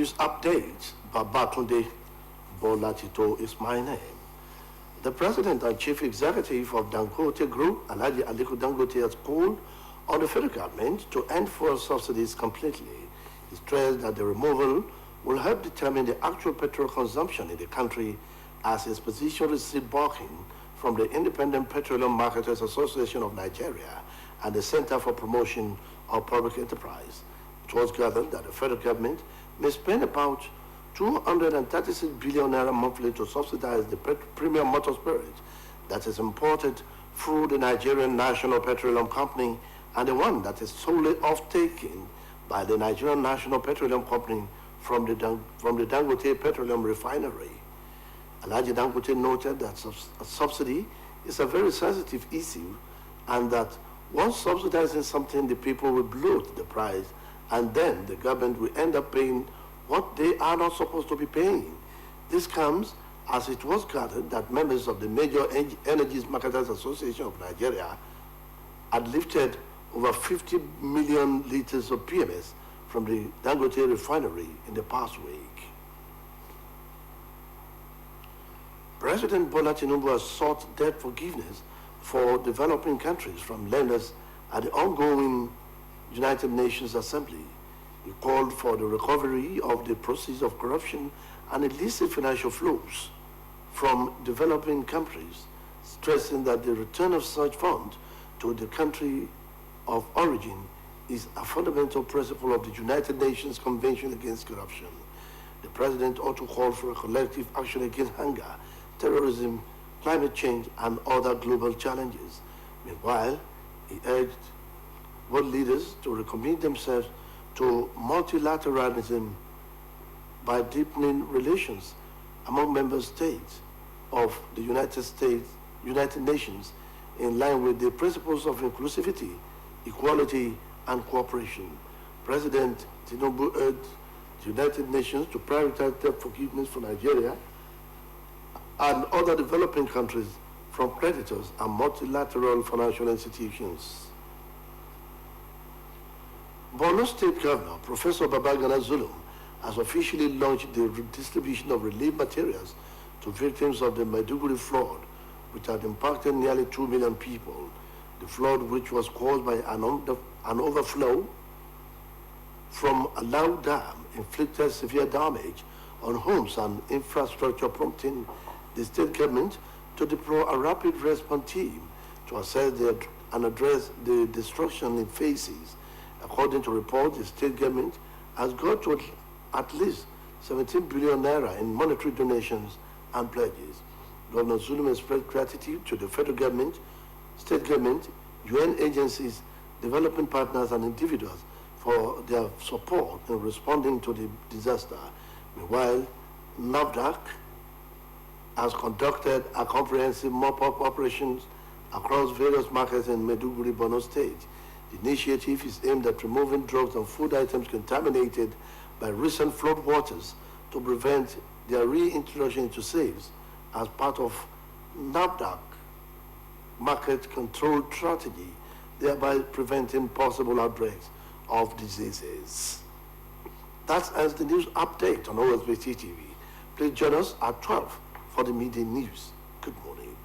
News update. Babatunde Bolatito is my name. The President and Chief Executive of Dangote Group, Adeleke Dangote, has called on the federal government to end fuel subsidies completely. He stressed that the removal will help determine the actual petrol consumption in the country, as his position received backing from the Independent Petroleum Marketers Association of Nigeria and the Center for Promotion of Public Enterprise. It was gathered that the federal government may spend about 236 billion naira monthly to subsidize the premium motor spirit that is imported through the Nigerian National Petroleum Company and the one that is solely off-taken by the Nigerian National Petroleum Company from the Dangote Petroleum Refinery. Alhaji Dangote noted that a subsidy is a very sensitive issue and that once subsidizing something, the people will bloat the price and then the government will end up paying what they are not supposed to be paying. This comes as it was gathered that members of the major Energies Marketers Association of Nigeria had lifted over 50 million liters of PMS from the Dangote refinery in the past week. President Bola Tinubu has sought debt forgiveness for developing countries from lenders at the ongoing United Nations Assembly. He called for the recovery of the proceeds of corruption and illicit financial flows from developing countries, stressing that the return of such funds to the country of origin is a fundamental principle of the United Nations Convention Against Corruption. The president also called for a collective action against hunger, terrorism, climate change, and other global challenges. Meanwhile, he urged world leaders to recommit themselves to multilateralism by deepening relations among member states of the United Nations in line with the principles of inclusivity, equality, and cooperation. President Tinubu urged the United Nations to prioritize debt forgiveness for Nigeria and other developing countries from creditors and multilateral financial institutions. Borno State Governor, Professor Babagana Zulum, has officially launched the distribution of relief materials to victims of the Maiduguri flood, which had impacted nearly 2 million people. The flood, which was caused by an overflow from a low dam, inflicted severe damage on homes and infrastructure, prompting the state government to deploy a rapid response team to assess and address the destruction it faces. According to reports, the state government has got to at least 17 billion naira in monetary donations and pledges. Governor Zulum expressed gratitude to the federal government, state government, UN agencies, developing partners, and individuals for their support in responding to the disaster. Meanwhile, NAFDAC has conducted a comprehensive mop-up operations across various markets in Maiduguri, Borno State. The initiative is aimed at removing drugs and food items contaminated by recent flood waters to prevent their reintroduction into sales as part of NAFDAC market control strategy, thereby preventing possible outbreaks of diseases. That ends the news update on OSBC TV. Please join us at 12 for the midday news. Good morning.